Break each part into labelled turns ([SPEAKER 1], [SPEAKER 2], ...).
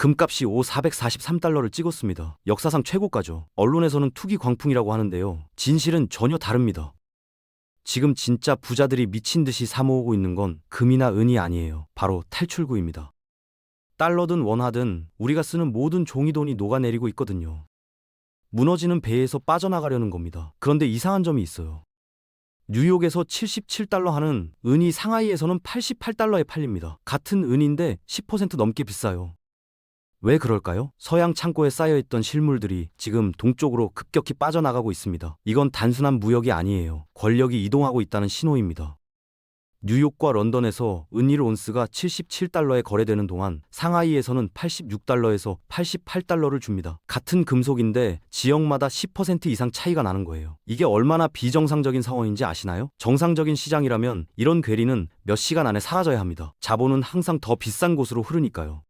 [SPEAKER 1] 금값이 443달러를 찍었습니다. 역사상 최고가죠. 언론에서는 투기 광풍이라고 하는데요. 진실은 전혀 다릅니다. 지금 진짜 부자들이 미친 듯이 사모으고 있는 건 금이나 은이 아니에요. 바로 탈출구입니다. 달러든 원화든 우리가 쓰는 모든 종이돈이 녹아내리고 있거든요. 무너지는 배에서 빠져나가려는 겁니다. 그런데 이상한 점이 있어요. 뉴욕에서 77달러 하는 은이 상하이에서는 88달러에 팔립니다. 같은 은인데 10% 넘게 비싸요. 왜 그럴까요? 서양 창고에 쌓여있던 실물들이 지금 동쪽으로 급격히 빠져나가고 있습니다. 이건 단순한 무역이 아니에요. 권력이 이동하고 있다는 신호입니다. 뉴욕과 런던에서 은 1온스가 77달러에 거래되는 동안 상하이에서는 86달러에서 88달러를 줍니다. 같은 금속인데 지역마다 10% 이상 차이가 나는 거예요. 이게 얼마나 비정상적인 상황인지 아시나요? 정상적인 시장이라면 이런 괴리는 몇 시간 안에 사라져야 합니다. 자본은 항상 더 비싼 곳으로 흐르니까요.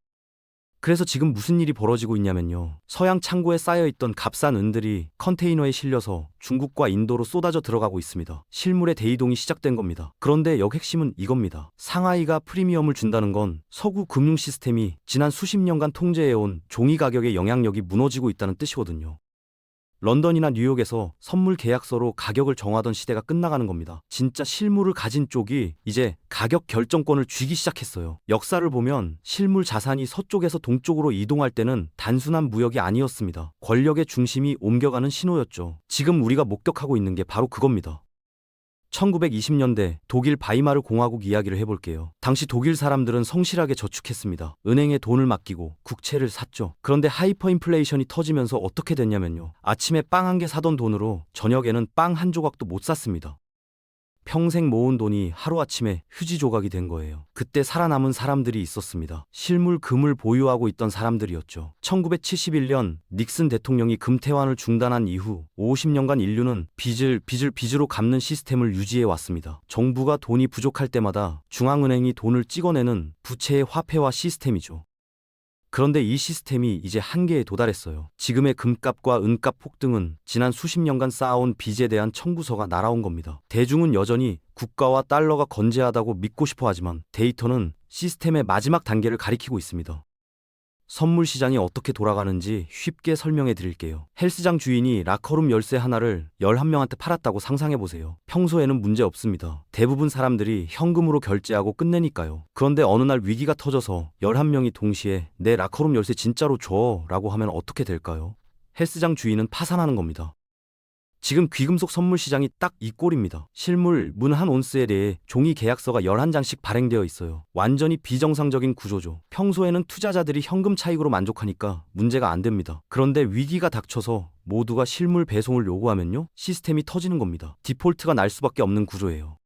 [SPEAKER 1] 그래서 지금 무슨 일이 벌어지고 있냐면요. 서양 창고에 쌓여있던 값싼 은들이 컨테이너에 실려서 중국과 인도로 쏟아져 들어가고 있습니다. 실물의 대이동이 시작된 겁니다. 그런데 핵심은 이겁니다. 상하이가 프리미엄을 준다는 건 서구 금융 시스템이 지난 수십 년간 통제해온 종이 가격의 영향력이 무너지고 있다는 뜻이거든요. 런던이나 뉴욕에서 선물 계약서로 가격을 정하던 시대가 끝나가는 겁니다. 진짜 실물을 가진 쪽이 이제 가격 결정권을 쥐기 시작했어요. 역사를 보면 실물 자산이 서쪽에서 동쪽으로 이동할 때는 단순한 무역이 아니었습니다. 권력의 중심이 옮겨가는 신호였죠. 지금 우리가 목격하고 있는 게 바로 그겁니다. 1920년대 독일 바이마르 공화국 이야기를 해볼게요. 당시 독일 사람들은 성실하게 저축했습니다. 은행에 돈을 맡기고 국채를 샀죠. 그런데 하이퍼인플레이션이 터지면서 어떻게 됐냐면요. 아침에 빵 한 개 사던 돈으로 저녁에는 빵 한 조각도 못 샀습니다. 평생 모은 돈이 하루아침에 휴지 조각이 된 거예요. 그때 살아남은 사람들이 있었습니다. 실물 금을 보유하고 있던 사람들이었죠. 1971년 닉슨 대통령이 금태환을 중단한 이후 50년간 인류는 빚으로 갚는 시스템을 유지해 왔습니다. 정부가 돈이 부족할 때마다 중앙은행이 돈을 찍어내는 부채의 화폐화 시스템이죠. 그런데 이 시스템이 이제 한계에 도달했어요. 지금의 금값과 은값 폭등은 지난 수십 년간 쌓아온 빚에 대한 청구서가 날아온 겁니다. 대중은 여전히 국가와 달러가 건재하다고 믿고 싶어 하지만 데이터는 시스템의 마지막 단계를 가리키고 있습니다. 선물 시장이 어떻게 돌아가는지 쉽게 설명해 드릴게요. 헬스장 주인이 라커룸 열쇠 하나를 11명한테 팔았다고 상상해 보세요. 평소에는 문제 없습니다. 대부분 사람들이 현금으로 결제하고 끝내니까요. 그런데 어느 날 위기가 터져서 11명이 동시에 내 라커룸 열쇠 진짜로 줘 라고 하면 어떻게 될까요? 헬스장 주인은 파산하는 겁니다. 지금 귀금속 선물 시장이 딱 이 꼴입니다. 실물 문 한 온스에 대해 종이 계약서가 11장씩 발행되어 있어요. 완전히 비정상적인 구조죠. 평소에는 투자자들이 현금 차익으로 만족하니까 문제가 안 됩니다. 그런데 위기가 닥쳐서 모두가 실물 배송을 요구하면요. 시스템이 터지는 겁니다. 디폴트가 날 수밖에 없는 구조예요.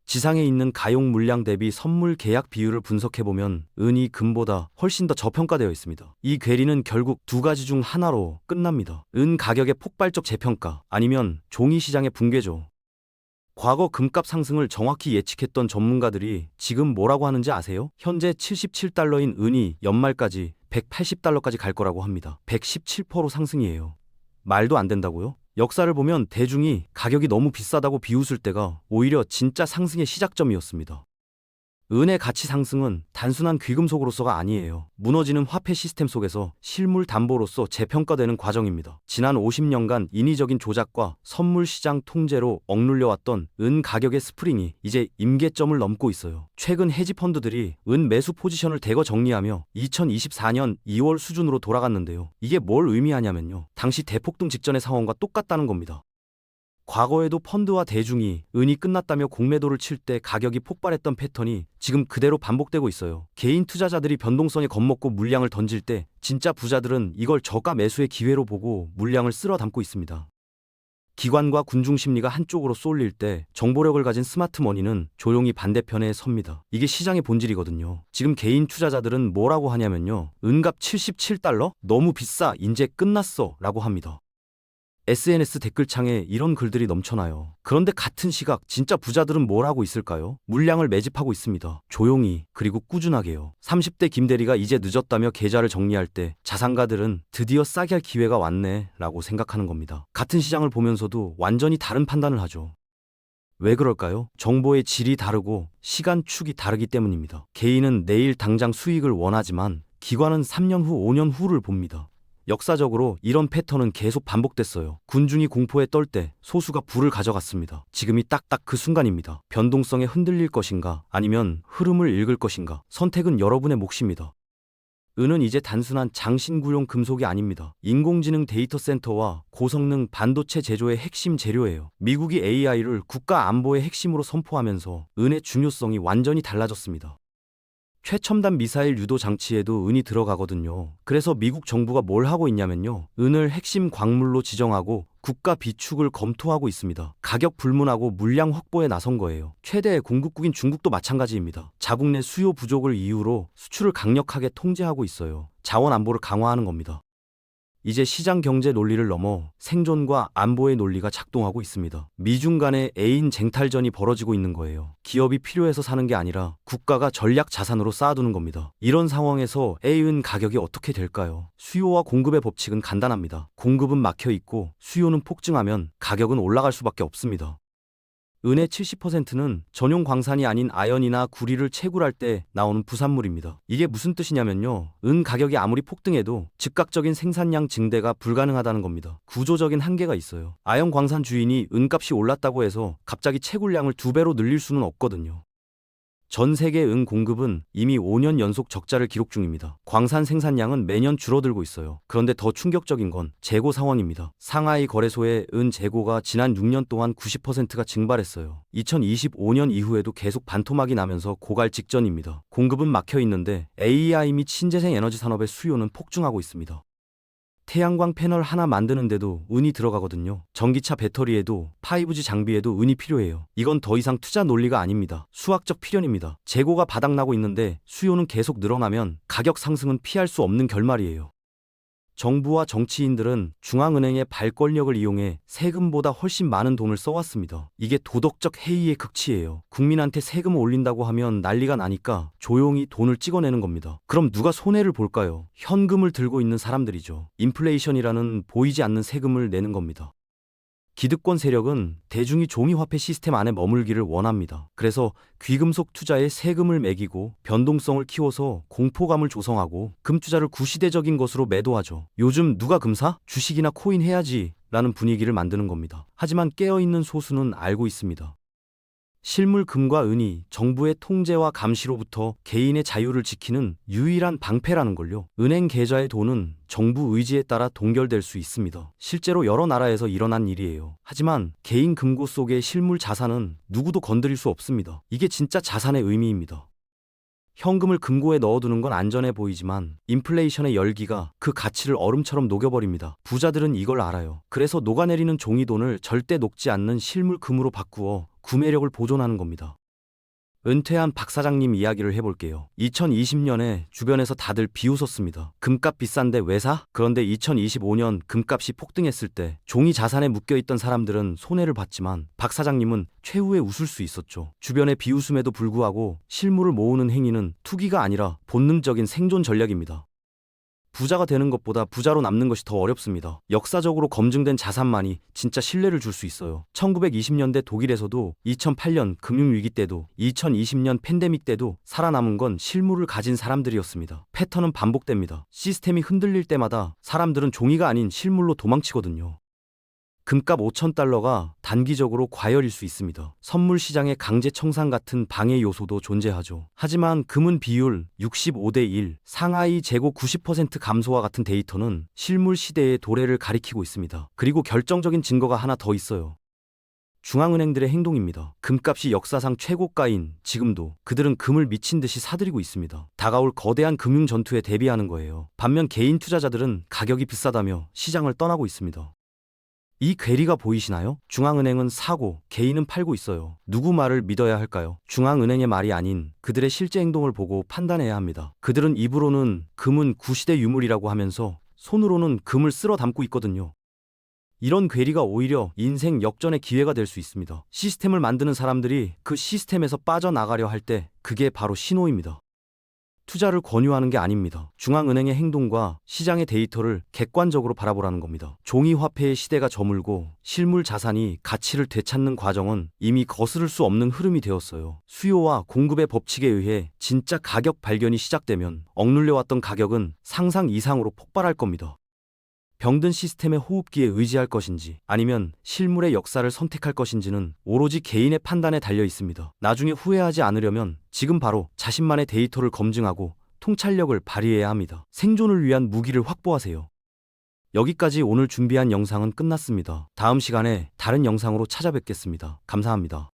[SPEAKER 1] 지상에 있는 가용 물량 대비 선물 계약 비율을 분석해보면 은이 금보다 훨씬 더 저평가되어 있습니다. 이 괴리는 결국 두 가지 중 하나로 끝납니다. 은 가격의 폭발적 재평가 아니면 종이 시장의 붕괴죠. 과거 금값 상승을 정확히 예측했던 전문가들이 지금 뭐라고 하는지 아세요? 현재 77달러인 은이 연말까지 180달러까지 갈 거라고 합니다. 117% 상승이에요. 말도 안 된다고요? 역사를 보면 대중이 가격이 너무 비싸다고 비웃을 때가 오히려 진짜 상승의 시작점이었습니다. 은의 가치 상승은 단순한 귀금속으로서가 아니에요. 무너지는 화폐 시스템 속에서 실물 담보로서 재평가되는 과정입니다. 지난 50년간 인위적인 조작과 선물 시장 통제로 억눌려왔던 은 가격의 스프링이 이제 임계점을 넘고 있어요. 최근 헤지펀드들이 은 매수 포지션을 대거 정리하며 2024년 2월 수준으로 돌아갔는데요. 이게 뭘 의미하냐면요. 당시 대폭등 직전의 상황과 똑같다는 겁니다. 과거에도 펀드와 대중이 은이 끝났다며 공매도를 칠 때 가격이 폭발했던 패턴이 지금 그대로 반복되고 있어요. 개인 투자자들이 변동성에 겁먹고 물량을 던질 때 진짜 부자들은 이걸 저가 매수의 기회로 보고 물량을 쓸어 담고 있습니다. 기관과 군중 심리가 한쪽으로 쏠릴 때 정보력을 가진 스마트머니는 조용히 반대편에 섭니다. 이게 시장의 본질이거든요. 지금 개인 투자자들은 뭐라고 하냐면요. 은값 77달러? 너무 비싸. 인제 끝났어. 라고 합니다. SNS 댓글창에 이런 글들이 넘쳐나요. 그런데 같은 시각 진짜 부자들은 뭘 하고 있을까요? 물량을 매집하고 있습니다. 조용히 그리고 꾸준하게요. 30대 김대리가 이제 늦었다며 계좌를 정리할 때 자산가들은 드디어 싸게 할 기회가 왔네 라고 생각하는 겁니다. 같은 시장을 보면서도 완전히 다른 판단을 하죠. 왜 그럴까요? 정보의 질이 다르고 시간축이 다르기 때문입니다. 개인은 내일 당장 수익을 원하지만 기관은 3년 후, 5년 후를 봅니다. 역사적으로 이런 패턴은 계속 반복됐어요. 군중이 공포에 떨 때 소수가 부를 가져갔습니다. 지금이 딱딱 그 순간입니다. 변동성에 흔들릴 것인가 아니면 흐름을 읽을 것인가, 선택은 여러분의 몫입니다. 은은 이제 단순한 장신구용 금속이 아닙니다. 인공지능 데이터 센터와 고성능 반도체 제조의 핵심 재료예요. 미국이 AI를 국가 안보의 핵심으로 선포하면서 은의 중요성이 완전히 달라졌습니다. 최첨단 미사일 유도 장치에도 은이 들어가거든요. 그래서 미국 정부가 뭘 하고 있냐면요, 은을 핵심 광물로 지정하고 국가 비축을 검토하고 있습니다. 가격 불문하고 물량 확보에 나선 거예요. 최대의 공급국인 중국도 마찬가지입니다. 자국 내 수요 부족을 이유로 수출을 강력하게 통제하고 있어요. 자원 안보를 강화하는 겁니다. 이제 시장 경제 논리를 넘어 생존과 안보의 논리가 작동하고 있습니다. 미중 간의 애인 쟁탈전이 벌어지고 있는 거예요. 기업이 필요해서 사는 게 아니라 국가가 전략 자산으로 쌓아두는 겁니다. 이런 상황에서 A은 가격이 어떻게 될까요? 수요와 공급의 법칙은 간단합니다. 공급은 막혀 있고 수요는 폭증하면 가격은 올라갈 수밖에 없습니다. 은의 70%는 전용 광산이 아닌 아연이나 구리를 채굴할 때 나오는 부산물입니다. 이게 무슨 뜻이냐면요, 은 가격이 아무리 폭등해도 즉각적인 생산량 증대가 불가능하다는 겁니다. 구조적인 한계가 있어요. 아연 광산 주인이 은값이 올랐다고 해서 갑자기 채굴량을 2배로 늘릴 수는 없거든요. 전 세계 은 공급은 이미 5년 연속 적자를 기록 중입니다. 광산 생산량은 매년 줄어들고 있어요. 그런데 더 충격적인 건 재고 상황입니다. 상하이 거래소의 은 재고가 지난 6년 동안 90%가 증발했어요. 2025년 이후에도 계속 반토막이 나면서 고갈 직전입니다. 공급은 막혀 있는데 AI 및 신재생 에너지 산업의 수요는 폭증하고 있습니다. 태양광 패널 하나 만드는데도 은이 들어가거든요. 전기차 배터리에도 5G 장비에도 은이 필요해요. 이건 더 이상 투자 논리가 아닙니다. 수학적 필연입니다. 재고가 바닥나고 있는데 수요는 계속 늘어나면 가격 상승은 피할 수 없는 결말이에요. 정부와 정치인들은 중앙은행의 발권력을 이용해 세금보다 훨씬 많은 돈을 써왔습니다. 이게 도덕적 해이의 극치예요. 국민한테 세금을 올린다고 하면 난리가 나니까 조용히 돈을 찍어내는 겁니다. 그럼 누가 손해를 볼까요? 현금을 들고 있는 사람들이죠. 인플레이션이라는 보이지 않는 세금을 내는 겁니다. 기득권 세력은 대중이 종이화폐 시스템 안에 머물기를 원합니다. 그래서 귀금속 투자에 세금을 매기고 변동성을 키워서 공포감을 조성하고 금 투자를 구시대적인 것으로 매도하죠. 요즘 누가 금 사? 주식이나 코인 해야지 라는 분위기를 만드는 겁니다. 하지만 깨어있는 소수는 알고 있습니다. 실물 금과 은이 정부의 통제와 감시로부터 개인의 자유를 지키는 유일한 방패라는 걸요. 은행 계좌의 돈은 정부 의지에 따라 동결될 수 있습니다. 실제로 여러 나라에서 일어난 일이에요. 하지만 개인 금고 속의 실물 자산은 누구도 건드릴 수 없습니다. 이게 진짜 자산의 의미입니다. 현금을 금고에 넣어두는 건 안전해 보이지만 인플레이션의 열기가 그 가치를 얼음처럼 녹여버립니다. 부자들은 이걸 알아요. 그래서 녹아내리는 종이돈을 절대 녹지 않는 실물 금으로 바꾸어 구매력을 보존하는 겁니다. 은퇴한 박 사장님 이야기를 해볼게요. 2020년에 주변에서 다들 비웃었습니다. 금값 비싼데 왜 사? 그런데 2025년 금값이 폭등했을 때 종이 자산에 묶여있던 사람들은 손해를 봤지만 박 사장님은 최후에 웃을 수 있었죠. 주변의 비웃음에도 불구하고 실물을 모으는 행위는 투기가 아니라 본능적인 생존 전략입니다. 부자가 되는 것보다 부자로 남는 것이 더 어렵습니다. 역사적으로 검증된 자산만이 진짜 신뢰를 줄 수 있어요. 1920년대 독일에서도 2008년 금융위기 때도 2020년 팬데믹 때도 살아남은 건 실물을 가진 사람들이었습니다. 패턴은 반복됩니다. 시스템이 흔들릴 때마다 사람들은 종이가 아닌 실물로 도망치거든요. 금값 5,000달러가 단기적으로 과열일 수 있습니다. 선물 시장의 강제 청산 같은 방해 요소도 존재하죠. 하지만 금은 비율 65대1, 상하이 재고 90% 감소와 같은 데이터는 실물 시대의 도래를 가리키고 있습니다. 그리고 결정적인 증거가 하나 더 있어요. 중앙은행들의 행동입니다. 금값이 역사상 최고가인 지금도 그들은 금을 미친 듯이 사들이고 있습니다. 다가올 거대한 금융 전투에 대비하는 거예요. 반면 개인 투자자들은 가격이 비싸다며 시장을 떠나고 있습니다. 이 괴리가 보이시나요? 중앙은행은 사고, 개인은 팔고 있어요. 누구 말을 믿어야 할까요? 중앙은행의 말이 아닌 그들의 실제 행동을 보고 판단해야 합니다. 그들은 입으로는 금은 구시대 유물이라고 하면서 손으로는 금을 쓸어 담고 있거든요. 이런 괴리가 오히려 인생 역전의 기회가 될 수 있습니다. 시스템을 만드는 사람들이 그 시스템에서 빠져나가려 할 때 그게 바로 신호입니다. 투자를 권유하는 게 아닙니다. 중앙은행의 행동과 시장의 데이터를 객관적으로 바라보라는 겁니다. 종이 화폐의 시대가 저물고 실물 자산이 가치를 되찾는 과정은 이미 거스를 수 없는 흐름이 되었어요. 수요와 공급의 법칙에 의해 진짜 가격 발견이 시작되면 억눌려왔던 가격은 상상 이상으로 폭발할 겁니다. 병든 시스템의 호흡기에 의지할 것인지 아니면 실물의 역사를 선택할 것인지는 오로지 개인의 판단에 달려 있습니다. 나중에 후회하지 않으려면 지금 바로 자신만의 데이터를 검증하고 통찰력을 발휘해야 합니다. 생존을 위한 무기를 확보하세요. 여기까지 오늘 준비한 영상은 끝났습니다. 다음 시간에 다른 영상으로 찾아뵙겠습니다. 감사합니다.